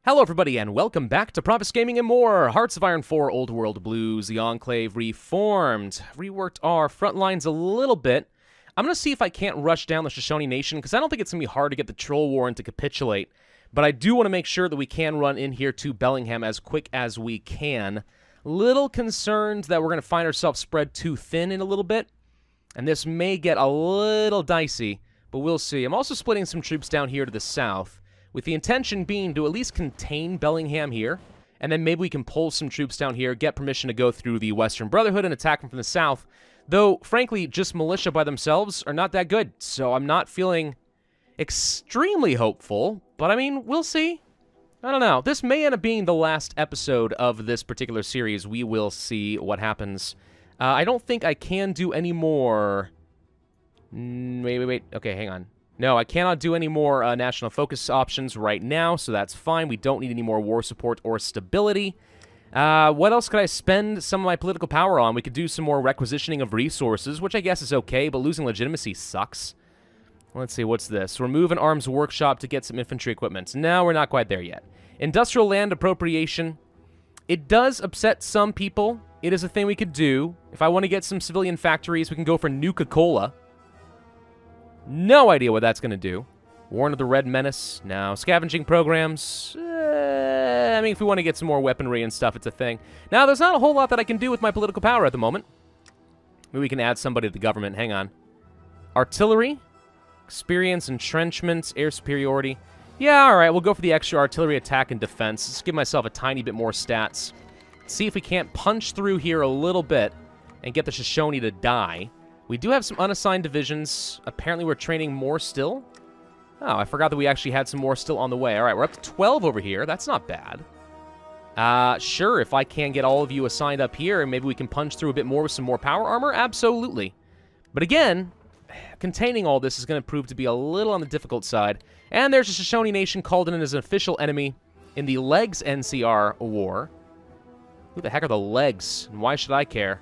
Hello everybody and welcome back to Pravus Gaming and more! Hearts of Iron 4 Old World Blues, the Enclave Reformed. Reworked our front lines a little bit. I'm going to see if I can't rush down the Shoshone Nation, because I don't think it's going to be hard to get the Troll Warren to capitulate. But I do want to make sure that we can run in here to Bellingham as quick as we can. Little concerned that we're going to find ourselves spread too thin in a little bit. And this may get a little dicey, but we'll see. I'm also splitting some troops down here to the south, with the intention being to at least contain Bellingham here, and then maybe we can pull some troops down here, get permission to go through the Western Brotherhood and attack them from the south. Though, frankly, just militia by themselves are not that good, so I'm not feeling extremely hopeful, but I mean, we'll see. I don't know. This may end up being the last episode of this particular series. We will see what happens. I don't think I can do any more... Wait. Okay, hang on. No, I cannot do any more national focus options right now, so that's fine. We don't need any more war support or stability. What else could I spend some of my political power on? We could do some more requisitioning of resources, which I guess is okay, but losing legitimacy sucks. Let's see, what's this? Remove an arms workshop to get some infantry equipment. No, we're not quite there yet. Industrial land appropriation. It does upset some people. It is a thing we could do. If I want to get some civilian factories, we can go for Nuka-Cola. No idea what that's going to do. Warren of the Red Menace? No. Scavenging programs? I mean, if we want to get some more weaponry and stuff, it's a thing. Now, there's not a whole lot that I can do with my political power at the moment. Maybe we can add somebody to the government. Hang on. Artillery? Experience, entrenchments, air superiority. Yeah, alright, we'll go for the extra artillery attack and defense. Let's give myself a tiny bit more stats. See if we can't punch through here a little bit and get the Shoshone to die. We do have some unassigned divisions. Apparently we're training more still. Oh, I forgot that we actually had some more still on the way. All right, we're up to 12 over here. That's not bad. Sure, if I can get all of you assigned up here, and maybe we can punch through a bit more with some more power armor, absolutely. But again, containing all this is going to prove to be a little on the difficult side. And there's a Shoshone Nation called in as an official enemy in the Legs NCR war. Who the heck are the Legs, and why should I care?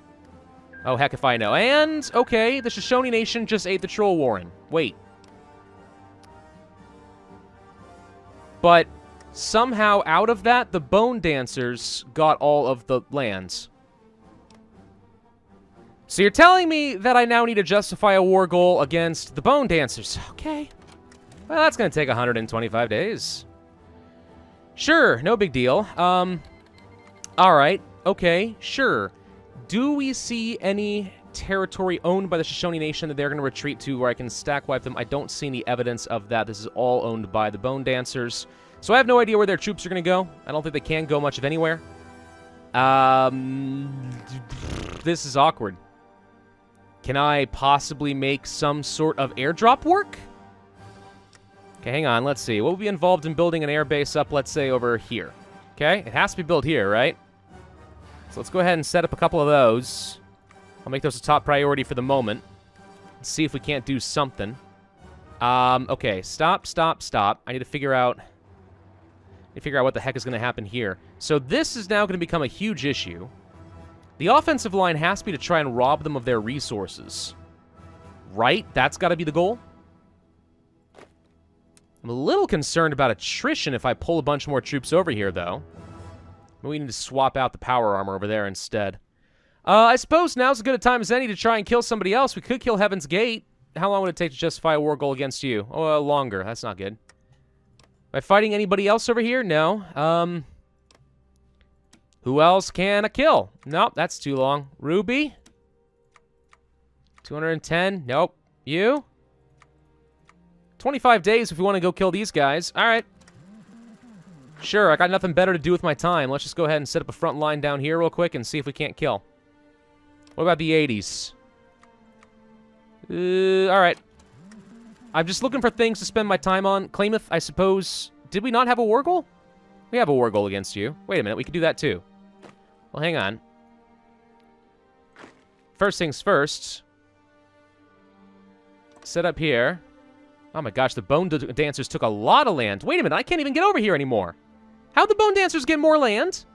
Oh, heck if I know. And, okay, the Shoshone Nation just ate the Troll Warren. Wait. But somehow out of that, the Bone Dancers got all of the lands. So you're telling me that I now need to justify a war goal against the Bone Dancers. Okay. Well, that's going to take 125 days. Sure, no big deal. Alright, okay, sure. Do we see any territory owned by the Shoshone Nation that they're going to retreat to where I can stack wipe them? I don't see any evidence of that. This is all owned by the Bone Dancers. So I have no idea where their troops are going to go. I don't think they can go much of anywhere. This is awkward. Can I possibly make some sort of airdrop work? Okay, hang on. Let's see. What would be involved in building an airbase up, let's say, over here? Okay, it has to be built here, right? So let's go ahead and set up a couple of those. I'll make those a top priority for the moment. Let's see if we can't do something. Okay, stop. I need to figure out what the heck is going to happen here. So this is now going to become a huge issue. The offensive line has to be to try and rob them of their resources. Right? That's got to be the goal. I'm a little concerned about attrition if I pull a bunch more troops over here, though. We need to swap out the power armor over there instead. I suppose now's as good a time as any to try and kill somebody else. We could kill Heaven's Gate. How long would it take to justify a war goal against you? Oh, longer. That's not good. Am I fighting anybody else over here? No. Who else can I kill? Nope, that's too long. Ruby? 210? Nope. You? 25 days if we want to go kill these guys. All right. Sure, I got nothing better to do with my time. Let's just go ahead and set up a front line down here real quick and see if we can't kill. What about the 80s? Alright. I'm just looking for things to spend my time on. Klamath, I suppose. Did we not have a war goal? We have a war goal against you. Wait a minute, we could do that too. Well, hang on. First things first. Set up here. Oh my gosh, the Bone Dancers took a lot of land. Wait a minute, I can't even get over here anymore. How'd the Bone Dancers get more land?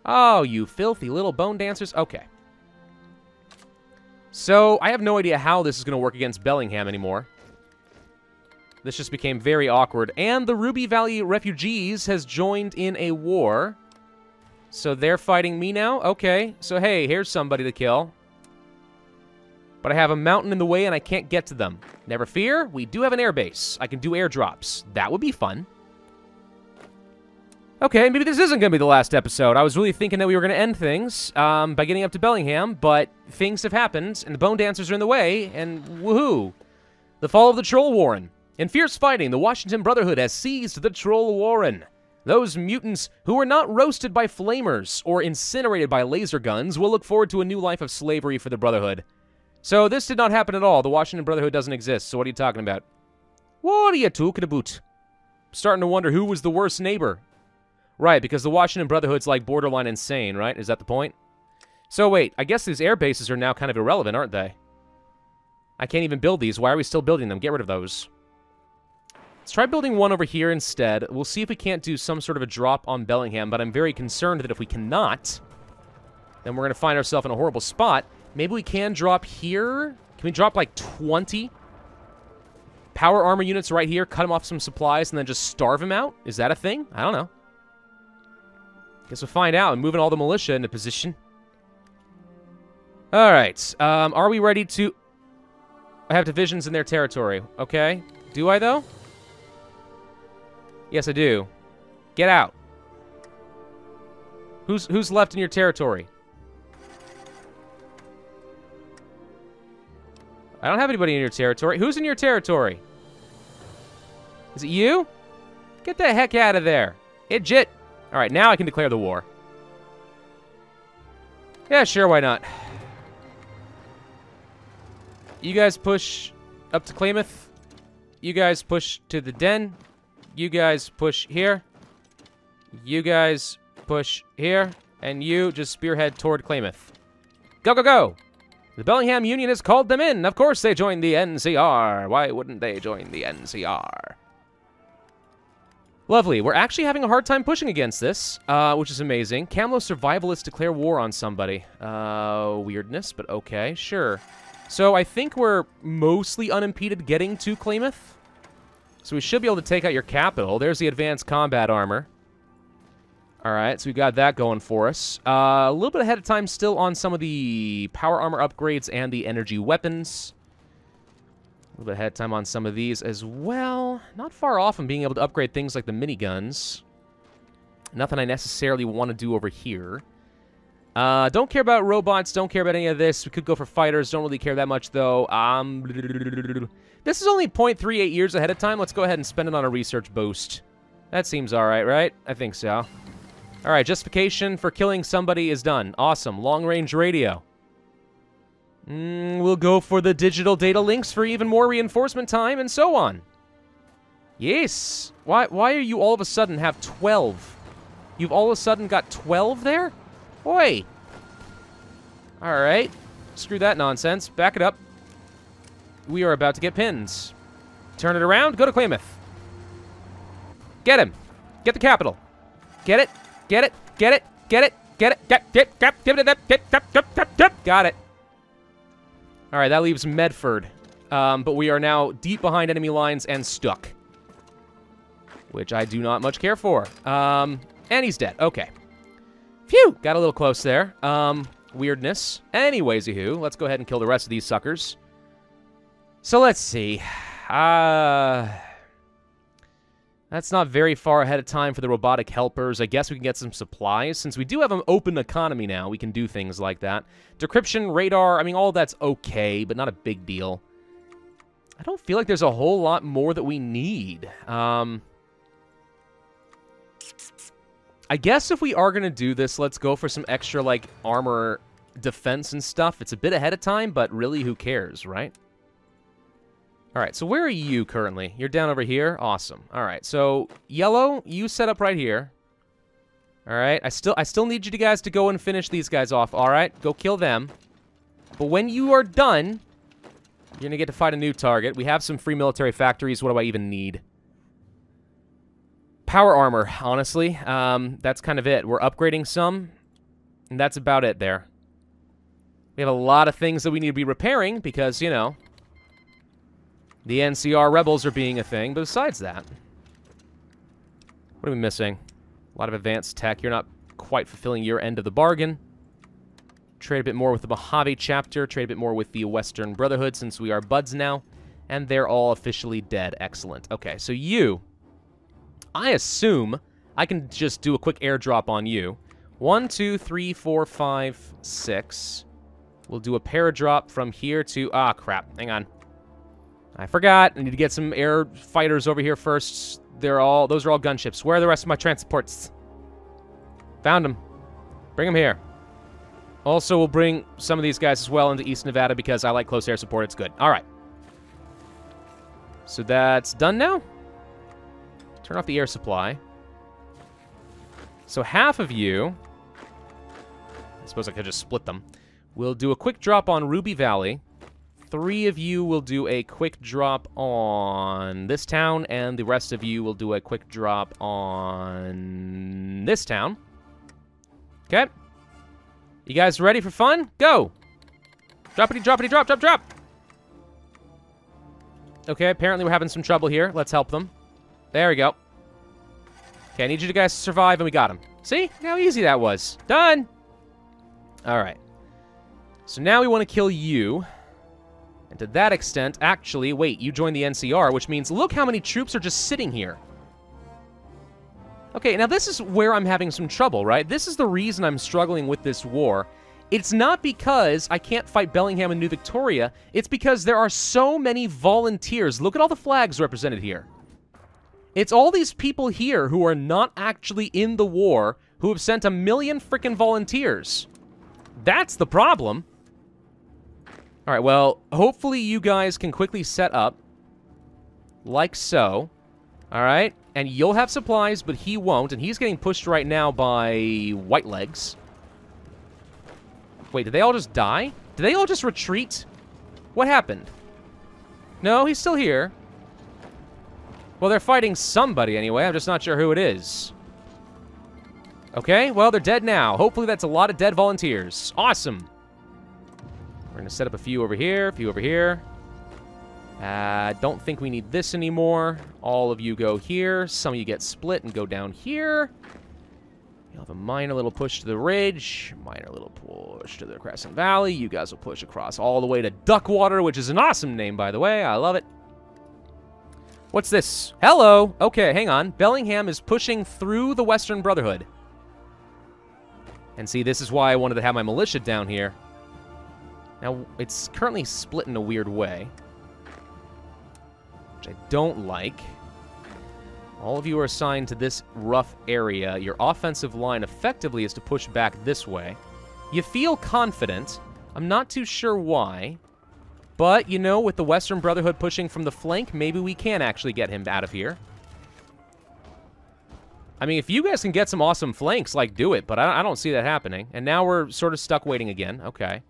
Oh, you filthy little Bone Dancers. Okay. So, I have no idea how this is going to work against Bellingham anymore. This just became very awkward. And the Ruby Valley refugees has joined in a war. So they're fighting me now? Okay. So, hey, here's somebody to kill. But I have a mountain in the way and I can't get to them. Never fear, we do have an airbase. I can do airdrops. That would be fun. Okay, maybe this isn't going to be the last episode. I was really thinking that we were going to end things by getting up to Bellingham, but things have happened, and the Bone Dancers are in the way, and woohoo! The fall of the Troll Warren. In fierce fighting, the Washington Brotherhood has seized the Troll Warren. Those mutants who were not roasted by flamers or incinerated by laser guns will look forward to a new life of slavery for the Brotherhood. So this did not happen at all. The Washington Brotherhood doesn't exist, so what are you talking about? What are you talking about? Starting to wonder who was the worst neighbor. Right, because the Washington Brotherhood's like borderline insane, right? Is that the point? So wait, I guess these air bases are now kind of irrelevant, aren't they? I can't even build these. Why are we still building them? Get rid of those. Let's try building one over here instead. We'll see if we can't do some sort of a drop on Bellingham, but I'm very concerned that if we cannot, then we're going to find ourselves in a horrible spot. Maybe we can drop here. Can we drop like 20 power armor units right here, cut them off some supplies, and then just starve them out? Is that a thing? I don't know. Guess we'll find out. I'm moving all the militia into position. All right. Are we ready to... I have divisions in their territory. Okay. Do I, though? Yes, I do. Get out. Who's left in your territory? I don't have anybody in your territory. Who's in your territory? Is it you? Get the heck out of there. Idjit. All right, now I can declare the war. Yeah, sure, why not? You guys push up to Klamath. You guys push to the den. You guys push here. You guys push here. And you just spearhead toward Klamath. Go, go, go! The Bellingham Union has called them in. Of course they joined the NCR. Why wouldn't they join the NCR? Lovely. We're actually having a hard time pushing against this, which is amazing. Camlo survivalists declare war on somebody. Weirdness, but okay, sure. So I think we're mostly unimpeded getting to Klamath. So we should be able to take out your capital. There's the advanced combat armor. All right, so we've got that going for us. A little bit ahead of time still on some of the power armor upgrades and the energy weapons. A little bit ahead of time on some of these as well. Not far off from being able to upgrade things like the miniguns. Nothing I necessarily want to do over here. Don't care about robots. Don't care about any of this. We could go for fighters. Don't really care that much, though. This is only 0.38 years ahead of time. Let's go ahead and spend it on a research boost. That seems all right, right? I think so. All right, justification for killing somebody is done. Awesome. Long-range radio. We'll go for the digital data links for even more reinforcement time and so on. Yes. Why are you all of a sudden have 12? You've all of a sudden got 12 there? Oi. All right. Screw that nonsense. Back it up. We are about to get pins. Turn it around. Go to Klamath. Get him. Get the capital. Get it. Get it. Get it. Get it. Get it. Got it. All right, that leaves Medford. But we are now deep behind enemy lines and stuck. Which I do not much care for. And he's dead. Okay. Phew! Got a little close there. Weirdness. Anyways, let's go ahead and kill the rest of these suckers. So let's see. That's not very far ahead of time for the robotic helpers. I guess we can get some supplies. Since we do have an open economy now, we can do things like that. Decryption, radar, I mean, all that's okay, but not a big deal. I don't feel like there's a whole lot more that we need. I guess if we are going to do this, let's go for some extra, like, armor defense and stuff. It's a bit ahead of time, but really, who cares, right? All right, so where are you currently? You're down over here? Awesome. All right, so yellow, you set up right here. All right, I still need you guys to go and finish these guys off. All right, go kill them. But when you are done, you're going to get to fight a new target. We have some free military factories. What do I even need? Power armor, honestly. That's kind of it. We're upgrading some, and that's about it there. We have a lot of things that we need to be repairing because, you know, The NCR rebels are being a thing, but besides that, what are we missing? A lot of advanced tech. You're not quite fulfilling your end of the bargain. Trade a bit more with the Mojave chapter. Trade a bit more with the Western Brotherhood, since we are buds now. And they're all officially dead. Excellent. Okay, so you... I assume I can just do a quick airdrop on you. 1, 2, 3, 4, 5, 6. We'll do a paradrop from here to... Ah, crap. Hang on. I forgot. I need to get some air fighters over here first. Those are all gunships. Where are the rest of my transports? Found them. Bring them here. Also, we'll bring some of these guys as well into East Nevada because I like close air support. It's good. All right. So that's done now. Turn off the air supply. So half of you... I suppose I could just split them. We'll do a quick drop on Ruby Valley. 3 of you will do a quick drop on this town, and the rest of you will do a quick drop on this town. Okay. You guys ready for fun? Go! Droppity, droppity, drop, drop, drop! Okay, apparently we're having some trouble here. Let's help them. There we go. Okay, I need you guys to survive, and we got him. See? How easy that was. Done! Alright. So now we want to kill you. And to that extent, actually, wait, you joined the NCR, which means look how many troops are just sitting here. Okay, now this is where I'm having some trouble, right? This is the reason I'm struggling with this war. It's not because I can't fight Bellingham and New Victoria. It's because there are so many volunteers. Look at all the flags represented here. It's all these people here who are not actually in the war who have sent 1 million frickin' volunteers. That's the problem. All right, well, hopefully you guys can quickly set up like so. All right, and you'll have supplies, but he won't, and he's getting pushed right now by White Legs. Wait, did they all just die? Did they all just retreat? What happened? No, he's still here. Well, they're fighting somebody anyway. I'm just not sure who it is. Okay, well, they're dead now. Hopefully that's a lot of dead volunteers. Awesome. We're going to set up a few over here, a few over here. Don't think we need this anymore. All of you go here. Some of you get split and go down here. You'll have a minor little push to the ridge. Minor little push to the Crescent Valley. You guys will push across all the way to Duckwater, which is an awesome name, by the way. I love it. What's this? Hello. Okay, hang on. Bellingham is pushing through the Western Brotherhood. And see, this is why I wanted to have my militia down here. Now, it's currently split in a weird way, which I don't like. All of you are assigned to this rough area. Your offensive line effectively is to push back this way. You feel confident. I'm not too sure why. But, you know, with the Western Brotherhood pushing from the flank, maybe we can actually get him out of here. I mean, if you guys can get some awesome flanks, like, do it. But I don't see that happening. And now we're sort of stuck waiting again. Okay.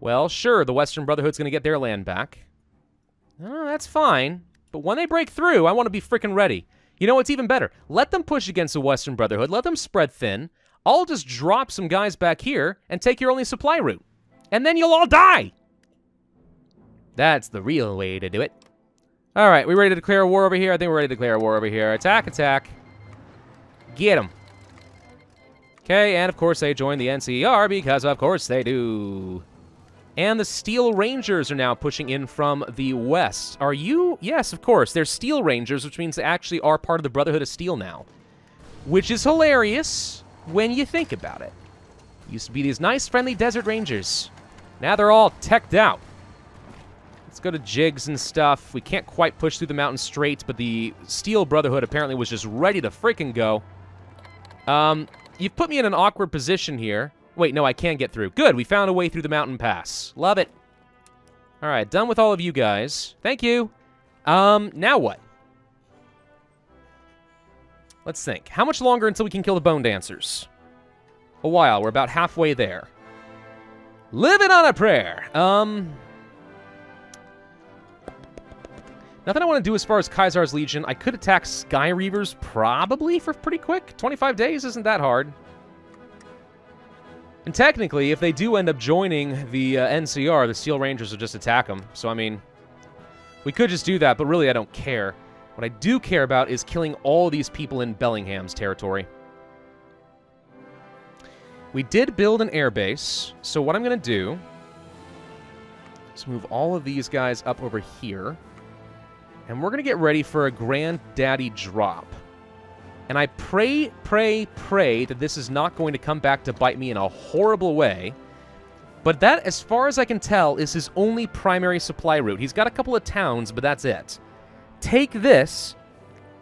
Well, sure, the Western Brotherhood's going to get their land back. Oh, that's fine. But when they break through, I want to be freaking ready. You know what's even better? Let them push against the Western Brotherhood. Let them spread thin. I'll just drop some guys back here and take your only supply route. And then you'll all die! That's the real way to do it. All right, we ready to declare a war over here? I think we're ready to declare a war over here. Attack, attack. Get them. Okay, and of course they join the NCR because of course they do. And the Steel Rangers are now pushing in from the west. Are you? Yes, of course. They're Steel Rangers, which means they actually are part of the Brotherhood of Steel now. Which is hilarious when you think about it. Used to be these nice, friendly Desert Rangers. Now they're all teched out. Let's go to jigs and stuff. We can't quite push through the mountain straight, but the Steel Brotherhood apparently was just ready to freaking go. You've put me in an awkward position here. Wait, no, I can get through. Good, we found a way through the mountain pass. Love it. All right, done with all of you guys. Thank you. Now what? Let's think. How much longer until we can kill the Bone Dancers? A while. We're about halfway there. Living on a prayer. Nothing I want to do as far as Kaisar's Legion. I could attack Sky Reavers probably for pretty quick. 25 days isn't that hard. And technically, if they do end up joining the NCR, the Steel Rangers will just attack them. So, I mean, We could just do that, but really I don't care. What I do care about is killing all these people in Bellingham's territory. We did build an airbase, so what I'm going to do is move all of these guys up over here, and we're going to get ready for a granddaddy drop. And I pray that this is not going to come back to bite me in a horrible way, but that, as far as I can tell, is his only primary supply route. He's got a couple of towns, but that's it. Take this,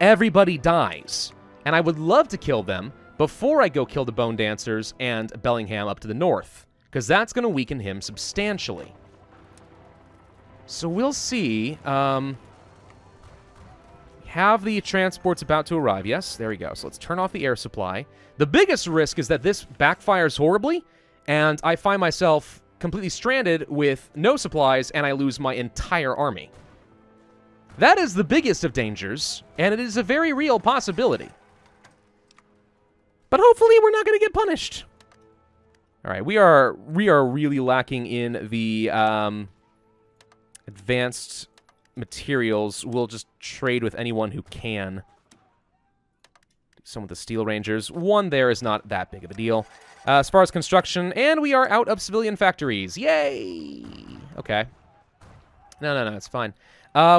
everybody dies. And I would love to kill them before I go kill the Bone Dancers and Bellingham up to the north, because that's going to weaken him substantially. So we'll see. Have the transports about to arrive. Yes, there we go. So let's turn off the air supply. The biggest risk is that this backfires horribly, and I find myself completely stranded with no supplies, and I lose my entire army. That is the biggest of dangers, and it is a very real possibility. But hopefully we're not going to get punished. All right, we are really lacking in the advanced materials. We'll just trade with anyone who can. Some of the Steel Rangers. One there is not that big of a deal. As far as construction, and we are out of civilian factories. Yay! Okay. No, it's fine.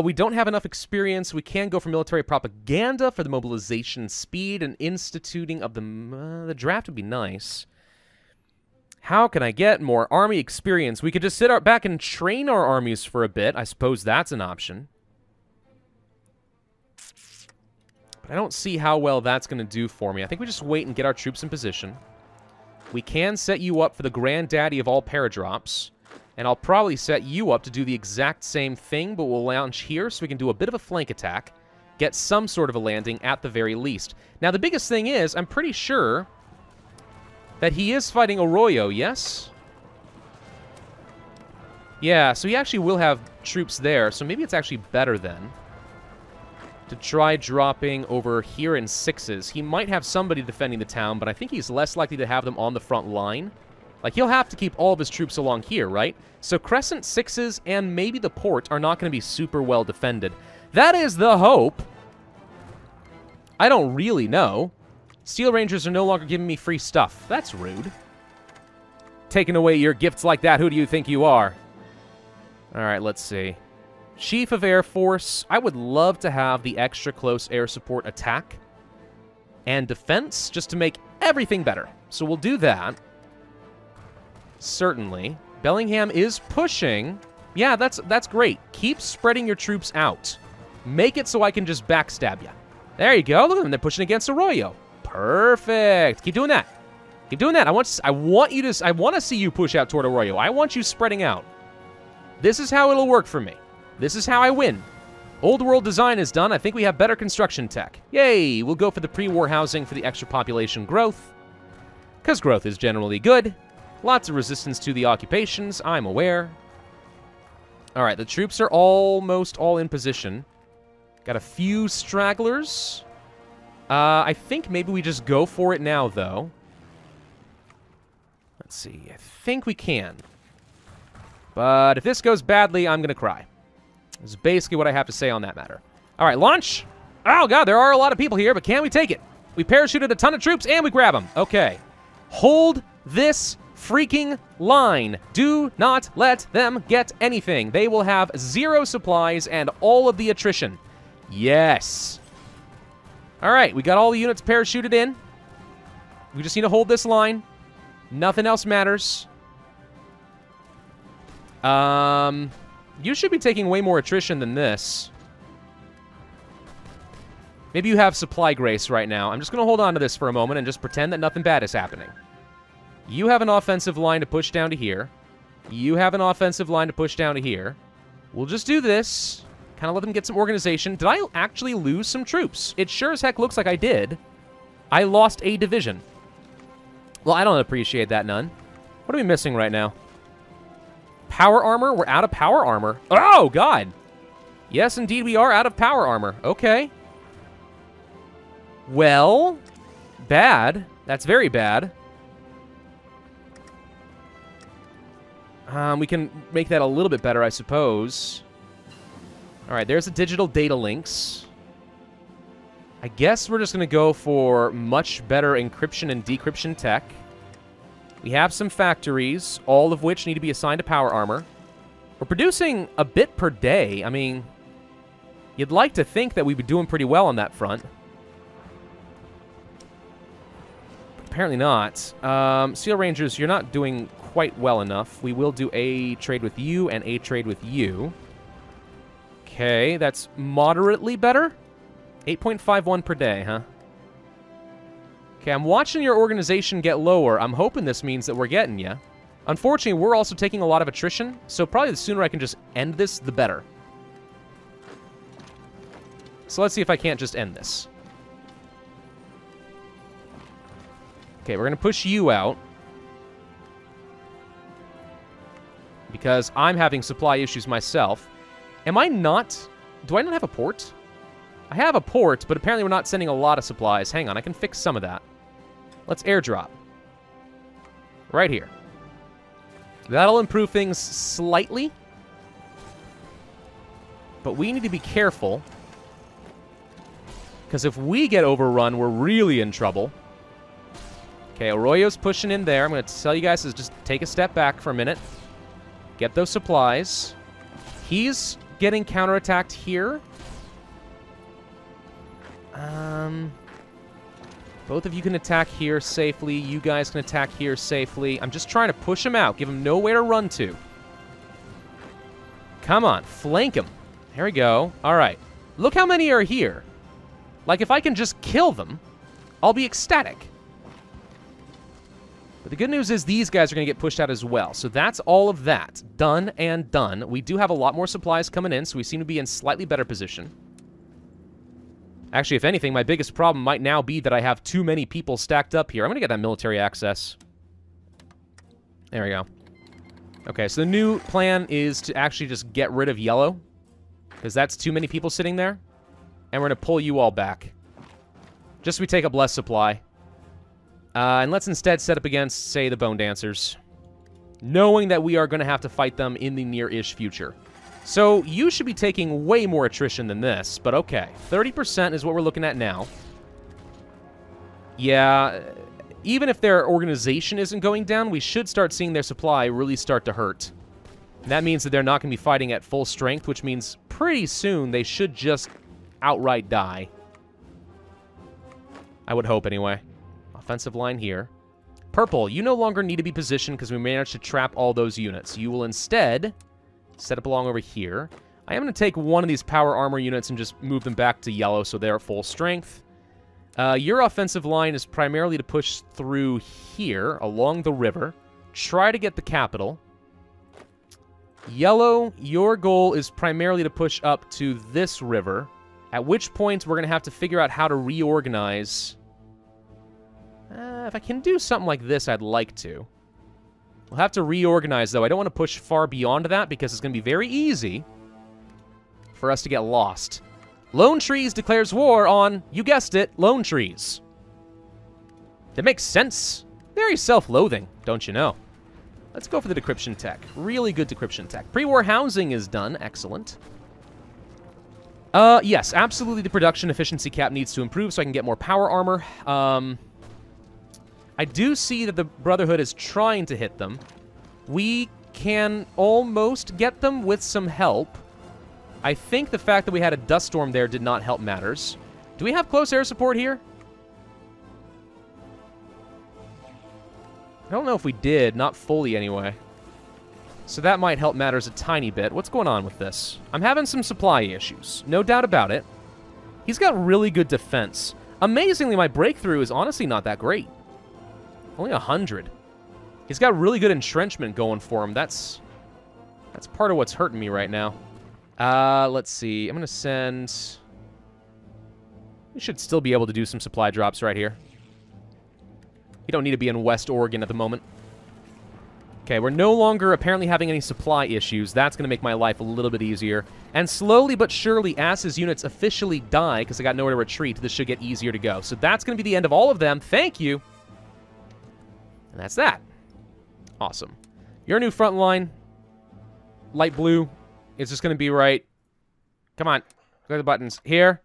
We don't have enough experience. We can go for military propaganda for the mobilization speed, and instituting of the draft would be nice. How can I get more army experience? We could just sit back and train our armies for a bit. I suppose that's an option. But I don't see how well that's going to do for me. I think we just wait and get our troops in position. We can set you up for the granddaddy of all paradrops. And I'll probably set you up to do the exact same thing, but we'll launch here so we can do a bit of a flank attack. Get some sort of a landing at the very least. Now, the biggest thing is, I'm pretty sure that he is fighting Arroyo, yes? Yeah, so he actually will have troops there, so maybe it's actually better then to try dropping over here in 6s. He might have somebody defending the town, but I think he's less likely to have them on the front line. Like, he'll have to keep all of his troops along here, right? So Crescent 6s and maybe the port are not going to be super well defended. That is the hope. I don't really know. Steel Rangers are no longer giving me free stuff. That's rude. Taking away your gifts like that, who do you think you are? All right, let's see. Chief of Air Force. I would love to have the extra close air support attack and defense just to make everything better. So we'll do that. Certainly. Bellingham is pushing. Yeah, that's great. Keep spreading your troops out. Make it so I can just backstab you. There you go. Look at them. They're pushing against Arroyo. Perfect. Keep doing that. Keep doing that. I want to see you push out toward Arroyo. I want you spreading out. This is how it'll work for me. This is how I win. Old world design is done. I think we have better construction tech. Yay! We'll go for the pre-war housing for the extra population growth. Because growth is generally good. Lots of resistance to the occupations, I'm aware. All right, the troops are almost all in position. Got a few stragglers. I think maybe we just go for it now, though. Let's see. I think we can. But if this goes badly, I'm going to cry. That's basically what I have to say on that matter. All right, launch. Oh, God, there are a lot of people here, but can we take it? We parachuted a ton of troops, and we grab them. Okay. Hold this freaking line. Do not let them get anything. They will have 0 supplies and all of the attrition. Yes. All right, we got all the units parachuted in. We just need to hold this line. Nothing else matters. You should be taking way more attrition than this. Maybe you have supply grace right now. I'm just going to hold on to this for a moment and just pretend that nothing bad is happening. You have an offensive line to push down to here. You have an offensive line to push down to here. We'll just do this. Kind of let them get some organization. Did I actually lose some troops? It sure as heck looks like I did. I lost a division. Well, I don't appreciate that none. What are we missing right now? Power armor? We're out of power armor. Oh, God. Yes, indeed, we are out of power armor. Okay. Well, bad. That's very bad. We can make that a little bit better, I suppose. All right, there's the digital data links. I guess we're just going to go for much better encryption and decryption tech. We have some factories, all of which need to be assigned to power armor. We're producing a bit per day. I mean, you'd like to think that we'd be doing pretty well on that front. But apparently not. Seal Rangers, you're not doing quite well enough. We will do a trade with you and a trade with you. Okay, that's moderately better. 8.51 per day, huh? Okay, I'm watching your organization get lower. I'm hoping this means that we're getting you. Unfortunately, we're also taking a lot of attrition, so probably the sooner I can just end this, the better. So let's see if I can't just end this. Okay, we're going to push you out. Because I'm having supply issues myself. Am I not... Do I not have a port? I have a port, but apparently we're not sending a lot of supplies. Hang on, I can fix some of that. Let's airdrop. Right here. That'll improve things slightly. But we need to be careful. Because if we get overrun, we're really in trouble. Okay, Arroyo's pushing in there. I'm going to tell you guys to just take a step back for a minute. Get those supplies. He's getting counterattacked here. Both of you can attack here safely. You guys can attack here safely. I'm just trying to push him out. Give him nowhere to run to. Come on. Flank him. There we go. All right. Look how many are here. Like, if I can just kill them, I'll be ecstatic. But the good news is these guys are going to get pushed out as well. So that's all of that. Done and done. We do have a lot more supplies coming in, so we seem to be in slightly better position. Actually, if anything, my biggest problem might now be that I have too many people stacked up here. I'm going to get that military access. There we go. Okay, so the new plan is to actually just get rid of yellow. Because that's too many people sitting there. And we're going to pull you all back. Just so we take up less supply. And let's instead set up against, say, the Bone Dancers. Knowing that we are going to have to fight them in the near-ish future. So, you should be taking way more attrition than this, but okay. 30% is what we're looking at now. Yeah, even if their organization isn't going down, we should start seeing their supply really start to hurt. And that means that they're not going to be fighting at full strength, which means pretty soon they should just outright die. I would hope, anyway. Offensive line here. Purple, you no longer need to be positioned because we managed to trap all those units. You will instead... set up along over here. I am going to take one of these power armor units and just move them back to yellow so they're at full strength. Your offensive line is primarily to push through here, along the river. Try to get the capital. Yellow, your goal is primarily to push up to this river, at which point we're going to have to figure out how to reorganize. If I can do something like this, I'd like to. We'll have to reorganize, though. I don't want to push far beyond that because it's going to be very easy for us to get lost. Lone Trees declares war on, you guessed it, Lone Trees. That makes sense. Very self-loathing, don't you know? Let's go for the decryption tech. Really good decryption tech. Pre-war housing is done. Excellent. Yes, absolutely the production efficiency cap needs to improve so I can get more power armor. I do see that the Brotherhood is trying to hit them. We can almost get them with some help. I think the fact that we had a dust storm there did not help matters. Do we have close air support here? I don't know if we did. Not fully, anyway. So that might help matters a tiny bit. What's going on with this? I'm having some supply issues. No doubt about it. He's got really good defense. Amazingly, my breakthrough is honestly not that great. Only 100. He's got really good entrenchment going for him. That's part of what's hurting me right now. Let's see. I'm going to send... We should still be able to do some supply drops right here. We don't need to be in West Oregon at the moment. Okay, we're no longer apparently having any supply issues. That's going to make my life a little bit easier. And slowly but surely, as his units officially die, because I got nowhere to retreat, this should get easier to go. So that's going to be the end of all of them. Thank you. And that's that. Awesome. Your new front line, light blue, is just going to be right Come on. Click the buttons. Here.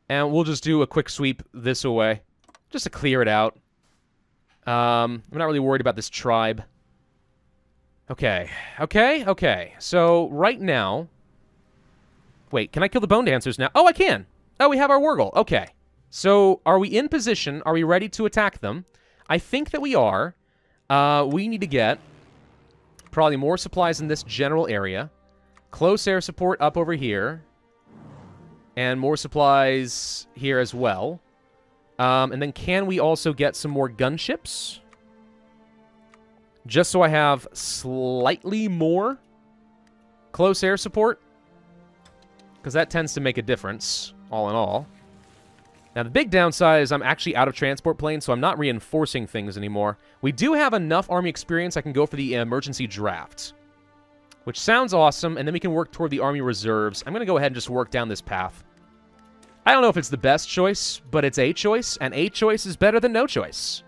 And we'll just do a quick sweep this way. Just to clear it out. I'm not really worried about this tribe. Okay. Okay. So, right now... Wait, can I kill the Bone Dancers now? Oh, I can! Oh, we have our Wargle. Okay. So, are we in position? Are we ready to attack them? I think that we are. We need to get probably more supplies in this general area. Close air support up over here. And more supplies here as well. And then can we also get some more gunships? Just so I have slightly more close air support. Because that tends to make a difference, all in all. Now, the big downside is I'm actually out of transport planes, so I'm not reinforcing things anymore. We do have enough army experience I can go for the emergency draft. Which sounds awesome, and then we can work toward the army reserves. I'm going to go ahead and just work down this path. I don't know if it's the best choice, but it's a choice, and a choice is better than no choice.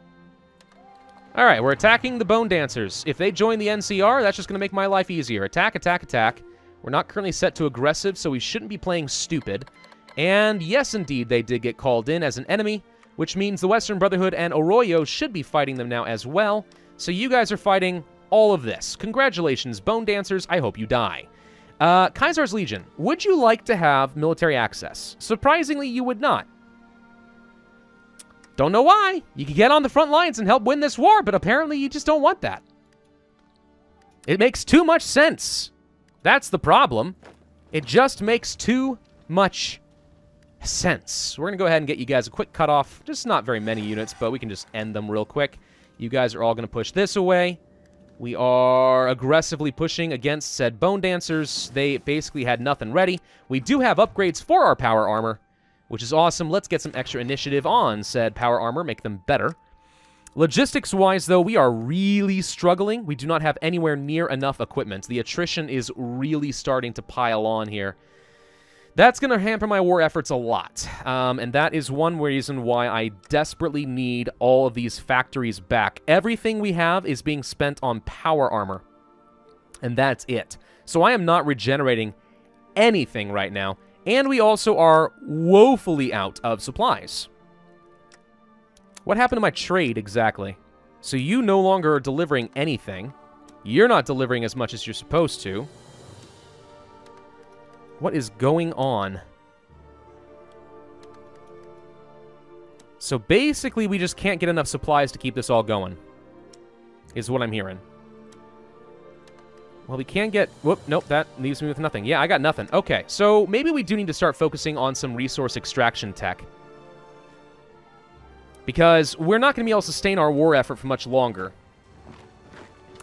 Alright, we're attacking the Bone Dancers. If they join the NCR, that's just going to make my life easier. Attack, attack, attack. We're not currently set to aggressive, so we shouldn't be playing stupid. And yes, indeed, they did get called in as an enemy, which means the Western Brotherhood and Arroyo should be fighting them now as well. So you guys are fighting all of this. Congratulations, Bone Dancers. I hope you die. Caesar's Legion, would you like to have military access? Surprisingly, you would not. Don't know why. You could get on the front lines and help win this war, but apparently you just don't want that. It makes too much sense. That's the problem. It just makes too much sense. We're going to go ahead and get you guys a quick cutoff. Just not very many units, but we can just end them real quick. You guys are all going to push this away. We are aggressively pushing against said Bone Dancers. They basically had nothing ready. We do have upgrades for our power armor, which is awesome. Let's get some extra initiative on said power armor, make them better. Logistics-wise, though, we are really struggling. We do not have anywhere near enough equipment. The attrition is really starting to pile on here. That's going to hamper my war efforts a lot, and that is one reason why I desperately need all of these factories back. Everything we have is being spent on power armor, and that's it. So I am not regenerating anything right now, and we also are woefully out of supplies. What happened to my trade, exactly? So you no longer are delivering anything. You're not delivering as much as you're supposed to. What is going on? So basically, we just can't get enough supplies to keep this all going, is what I'm hearing. Well, we can get... Whoop, nope, that leaves me with nothing. Yeah, I got nothing. Okay, so maybe we do need to start focusing on some resource extraction tech. Because we're not going to be able to sustain our war effort for much longer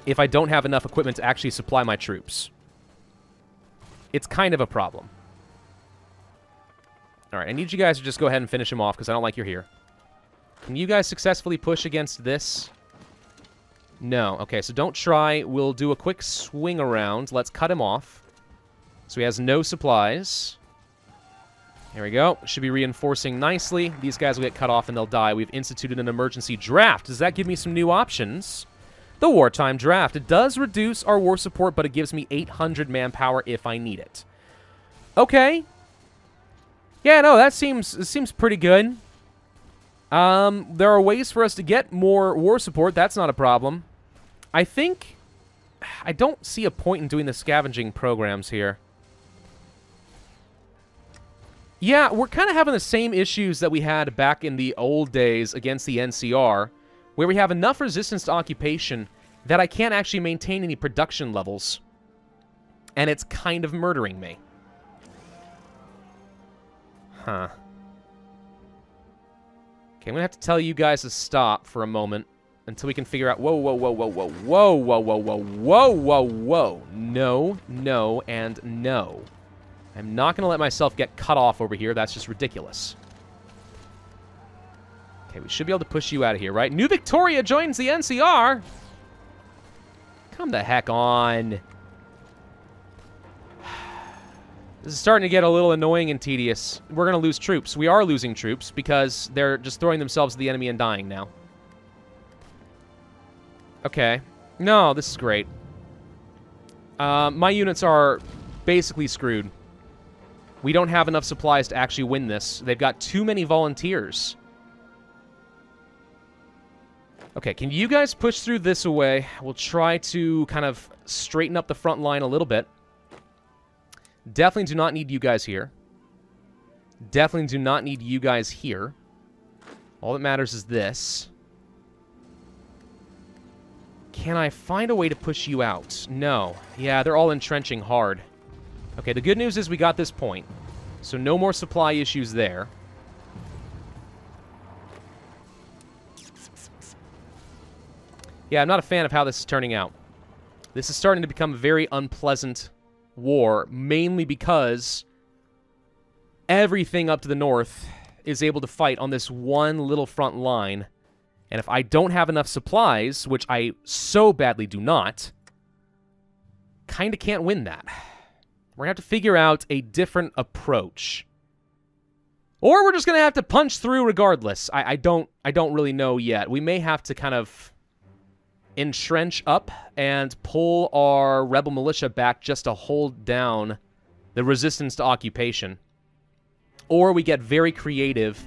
if I don't have enough equipment to actually supply my troops. It's kind of a problem. Alright, I need you guys to just go ahead and finish him off because I don't like you're here. Can you guys successfully push against this? No. Okay, so don't try. We'll do a quick swing around. Let's cut him off. So he has no supplies. There we go. Should be reinforcing nicely. These guys will get cut off and they'll die. We've instituted an emergency draft. Does that give me some new options? The Wartime Draft. It does reduce our war support, but it gives me 800 manpower if I need it. Okay. Yeah, no, that seems pretty good. There are ways for us to get more war support. That's not a problem. I think... I don't see a point in doing the scavenging programs here. Yeah, we're kind of having the same issues that we had back in the old days against the NCR, where we have enough resistance to occupation that I can't actually maintain any production levels. And it's kind of murdering me. Huh. Okay, I'm gonna have to tell you guys to stop for a moment until we can figure out... Whoa, whoa, whoa, whoa, whoa, whoa, whoa, whoa, whoa, whoa, whoa, whoa. No, no, and no. I'm not gonna let myself get cut off over here. That's just ridiculous. Okay, we should be able to push you out of here, right? New Victoria joins the NCR! Come the heck on. This is starting to get a little annoying and tedious. We're going to lose troops. We are losing troops because they're just throwing themselves at the enemy and dying now. Okay. No, this is great. My units are basically screwed. We don't have enough supplies to actually win this. They've got too many volunteers. Okay, can you guys push through this away? We'll try to kind of straighten up the front line a little bit. Definitely do not need you guys here. Definitely do not need you guys here. All that matters is this. Can I find a way to push you out? No. Yeah, they're all entrenching hard. Okay, the good news is we got this point. So no more supply issues there. Yeah, I'm not a fan of how this is turning out. This is starting to become a very unpleasant war, mainly because everything up to the north is able to fight on this one little front line. And if I don't have enough supplies, which I so badly do not, kind of can't win that. We're going to have to figure out a different approach. Or we're just going to have to punch through regardless. I don't really know yet. We may have to kind of entrench up and pull our rebel militia back just to hold down the resistance to occupation. Or we get very creative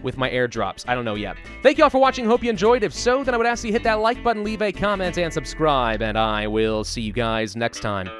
with my airdrops. I don't know yet. Thank you all for watching. Hope you enjoyed. If so, then I would ask you to hit that like button, leave a comment, and subscribe. And I will see you guys next time.